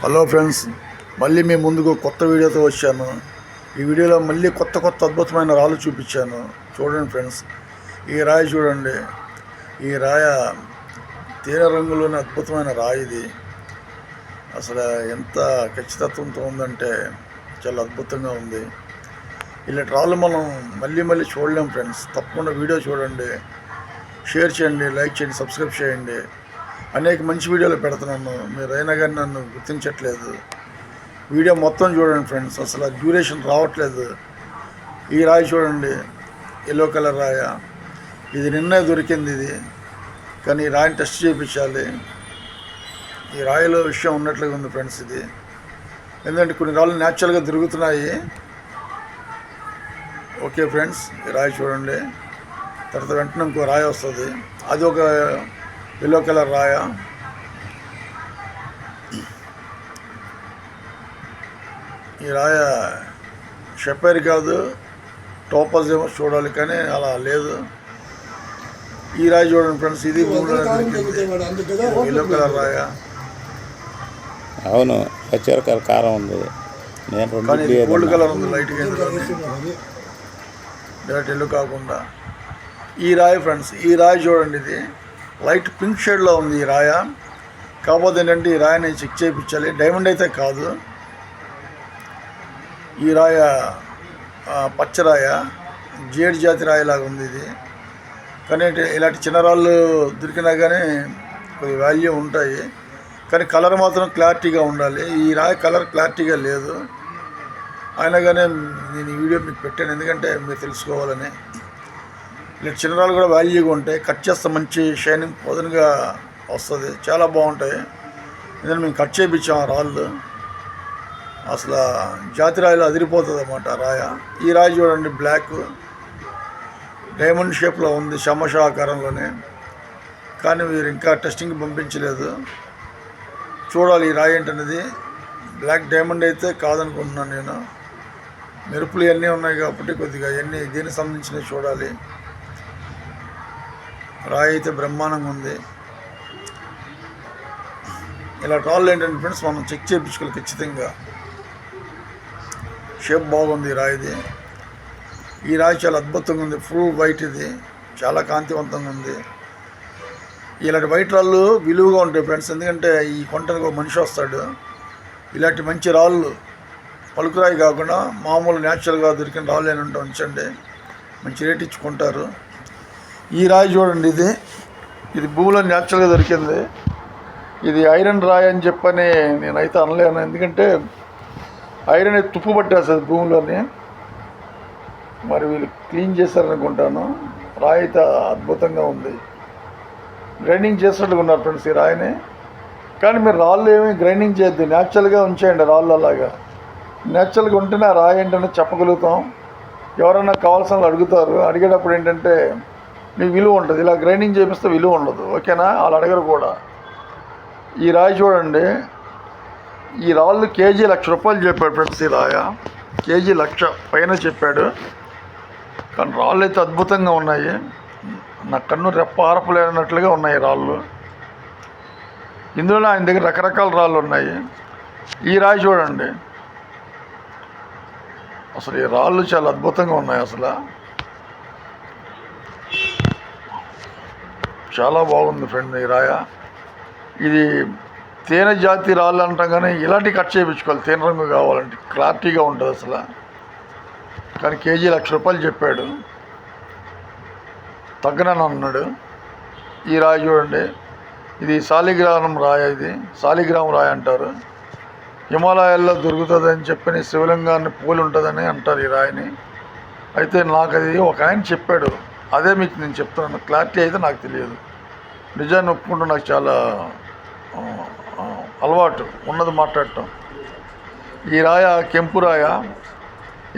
Hello friends, మళ్ళీ మీ ముందుకు కొత్త వీడియోతో వచ్చాను. ఈ వీడియోలో మళ్ళీ కొత్త అద్భుతమైన రాళ్ళు చూపించాను. చూడండి ఫ్రెండ్స్, ఈ రాయి చూడండి. ఈ రాయ తేనె రంగులోని అద్భుతమైన రాయి ఇది. అసలు ఎంత ఖచ్చితత్వంతో ఉందంటే చాలా అద్భుతంగా ఉంది. ఇలాంటి రాళ్ళు మనం మళ్ళీ చూడలేం ఫ్రెండ్స్. తప్పకుండా వీడియో చూడండి, షేర్ చేయండి, లైక్ చేయండి, సబ్స్క్రైబ్ చేయండి. అనేక మంచి వీడియోలు పెడుతున్నాను, మీరు అయినా కానీ నన్ను గుర్తించట్లేదు. వీడియో మొత్తం చూడండి ఫ్రెండ్స్, అసలు డ్యూరేషన్ రావట్లేదు. ఈ రాయి చూడండి, ఎల్లో కలర్ రాయ. ఇది నిన్నే దొరికింది ఇది, కానీ ఈ రాయిని టెస్ట్ చేయించాలి. ఈ రాయిలో విషయం ఉన్నట్లుగా ఉంది ఫ్రెండ్స్ ఇది. ఎందుకంటే కొన్ని రాళ్ళు న్యాచురల్గా దొరుకుతున్నాయి. ఓకే ఫ్రెండ్స్, ఈ రాయి చూడండి. తర్వాత వెంటనే ఇంకో రాయి వస్తుంది, అది ఒక ఎల్లో కలర్ రాయ. ఈ రాయ షెపైర్ కాదు, టోపజ్ ఏమో చూడాలి, కానీ అలా లేదు. ఈ రాయి చూడండి ఫ్రెండ్స్, ఇది ఎల్లో కలర్ రాయ. అవును, పచ్చిమిరకాయల కారం ఉంది, కానీ గోల్డ్ కలర్ ఉంది లైట్గా, డైరెక్ట్ ఎల్లో కాకుండా. ఈ రాయి ఫ్రెండ్స్, ఈ రాయి చూడండి, ఇది లైట్ పింక్ షేడ్లో ఉంది ఈ రాయ. కాకపోతే ఏంటంటే ఈ రాయని చెక్ చేయించాలి, డైమండ్ అయితే కాదు. ఈ రాయ పచ్చరాయ, జేడ్ జాతి రాయిలాగా ఉంది ఇది. కానీ ఇలాంటి చిన్న రాళ్ళు దొరికినా కానీ కొద్ది వాల్యూ ఉంటాయి, కానీ కలర్ మాత్రం క్లారిటీగా ఉండాలి. ఈ రాయి కలర్ క్లారిటీగా లేదు, అయినా కానీ నేను ఈ వీడియో మీకు పెట్టాను, ఎందుకంటే మీరు తెలుసుకోవాలని. ఇలాంటి చిన్న రాళ్ళు కూడా వాల్యూగా ఉంటాయి, కట్ చేస్తే మంచి షైనింగ్ పొదనుగా వస్తుంది, చాలా బాగుంటాయి. ఎందుకంటే మేము కట్ చేయించాం ఆ రాళ్ళు, అసలు జాతి రాయిలో అదిరిపోతుంది అన్నమాట రాయ. ఈ రాయి చూడండి, బ్లాక్ డైమండ్ షేప్లో ఉంది, శమష ఆకారంలోనే, కానీ మీరు ఇంకా టెస్టింగ్కి పంపించలేదు. చూడాలి ఈ రాయి ఏంటనేది. బ్లాక్ డైమండ్ అయితే కాదనుకుంటున్నాను నేను. మెరుపులు ఇవన్నీ ఉన్నాయి కాబట్టి కొద్దిగా ఇవన్నీ దీనికి సంబంధించినవి చూడాలి. రాయి అయితే బ్రహ్మాండంగా ఉంది. ఇలా రాళ్ళు ఏంటంటే ఫ్రెండ్స్ మనం చెక్ చేయించుకోవాలి ఖచ్చితంగా. షేప్ బాగుంది ఈ రాయిది. ఈ రాయి చాలా అద్భుతంగా ఉంది, ఫుల్ వైట్, ఇది చాలా కాంతివంతంగా ఉంది. ఇలాంటి వైట్ రాళ్ళు విలువగా ఉంటాయి ఫ్రెండ్స్, ఎందుకంటే ఈ కొంటనికి ఒక మనిషి వస్తాడు. ఇలాంటి మంచి రాళ్ళు పలుకురాయి కాకుండా మామూలు న్యాచురల్గా దొరికిన రాళ్ళు ఏంటంటే ఉంచండి, మంచి రేట్ ఇచ్చుకుంటారు. ఈ రాయి చూడండి, ఇది భూమిలో న్యాచురల్గా దొరికింది. ఇది ఐరన్ రాయి అని చెప్పని నేనైతే అనలేను, ఎందుకంటే ఐరన్ తుప్పు పట్టేస్తుంది భూమిలోని. మరి వీళ్ళు క్లీన్ చేశారనుకుంటాను. రాయి అయితే అద్భుతంగా ఉంది, గ్రైండింగ్ చేసినట్టుగా ఉన్నారు ఫ్రెండ్స్ ఈ రాయిని. కానీ మీరు రాళ్ళు ఏమి గ్రైండింగ్ చేయొద్దు, న్యాచురల్గా ఉంచేయండి రాళ్ళు. అలాగా న్యాచురల్గా ఉంటేనే ఆ రాయి ఏంటంటే చెప్పగలుగుతాం. ఎవరైనా కావాల్సిన అడుగుతారు, అడిగేటప్పుడు ఏంటంటే మీకు విలువ ఉంటుంది. ఇలా గ్రైండింగ్ చేపిస్తే విలువ ఉండదు, ఓకేనా? వాళ్ళు అడగరు కూడా. ఈ రాయి చూడండి, ఈ రాళ్ళు కేజీ ₹1,00,000 చెప్పాడు ఫ్రెండ్స్. ఈ రాయ కేజీ 1,00,000 పైన చెప్పాడు, కానీ రాళ్ళు అయితే అద్భుతంగా ఉన్నాయి. నా కన్ను రెప్ప ఆరపలేనట్లుగా ఉన్నాయి రాళ్ళు. ఇందులో ఆయన దగ్గర రకరకాల రాళ్ళు ఉన్నాయి. ఈ రాయి చూడండి, అసలు ఈ రాళ్ళు చాలా అద్భుతంగా ఉన్నాయి, అసలు చాలా బాగుంది ఫ్రెండ్ ఈ రాయ. ఇది తేనె జాతి రాళ్ళు అంటాం, కానీ ఇలాంటి కట్ చేయించుకోవాలి, తేనె రంగు కావాలంటే క్లారిటీగా ఉంటుంది అసలు. కానీ కేజీ ₹1,00,000 చెప్పాడు, తగ్గనని అన్నాడు. ఈ రాయి చూడండి, ఇది శాలిగ్రామం రాయ. ఇది శాలిగ్రామం రాయి అంటారు, హిమాలయాల్లో దొరుకుతుందని చెప్పని శివలింగాన్ని పోలి ఉంటుందని అంటారు ఈ రాయిని. అయితే నాకు అది ఒక ఆయన చెప్పాడు, అదే మీకు నేను చెప్తున్నాను. క్లారిటీ అయితే నాకు తెలియదు, నిజాన్ని ఒప్పుకుంటూ నాకు చాలా అలవాటు ఉన్నది మాట్లాడటం. ఈ రాయ కెంపు రాయ,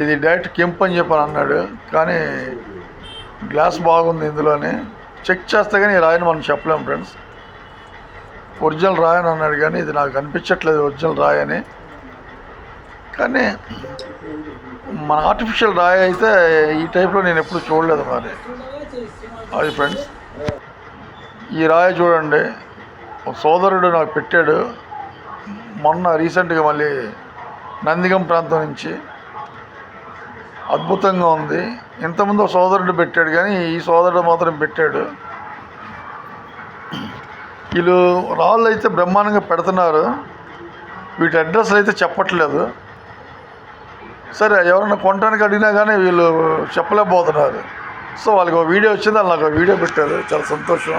ఇది డైరెక్ట్ కెంపు అని చెప్పని అన్నాడు, కానీ గ్లాస్ బాగుంది ఇందులోనే. చెక్ చేస్తే కానీ ఈ రాయని మనం చెప్పలేము ఫ్రెండ్స్. ఒరిజినల్ రాయి అని అన్నాడు, కానీ ఇది నాకు అనిపించట్లేదు ఒరిజినల్ రాయి అని. కానీ మన ఆర్టిఫిషియల్ రాయి అయితే ఈ టైప్లో నేను ఎప్పుడు చూడలేదు మరి. అది ఫ్రెండ్స్, ఈ రాయి చూడండి, ఒక సోదరుడు నాకు పెట్టాడు, మొన్న రీసెంట్గా మళ్ళీ నందిగం ప్రాంతం నుంచి అద్భుతంగా ఉంది. ఇంతకుముందు ఒక సోదరుడు పెట్టాడు, కానీ ఈ సోదరుడు మాత్రం పెట్టాడు. వీళ్ళు రాళ్ళు అయితే బ్రహ్మాండంగా పెడుతున్నారు. వీటి అడ్రస్లు అయితే చెప్పట్లేదు. సరే, ఎవరైనా కొనడానికి అడిగినా కానీ వీళ్ళు చెప్పలేకపోతున్నారు. సో వాళ్ళకి ఒక వీడియో వచ్చింది, వాళ్ళు నాకు వీడియో పెట్టారు. చాలా సంతోషం.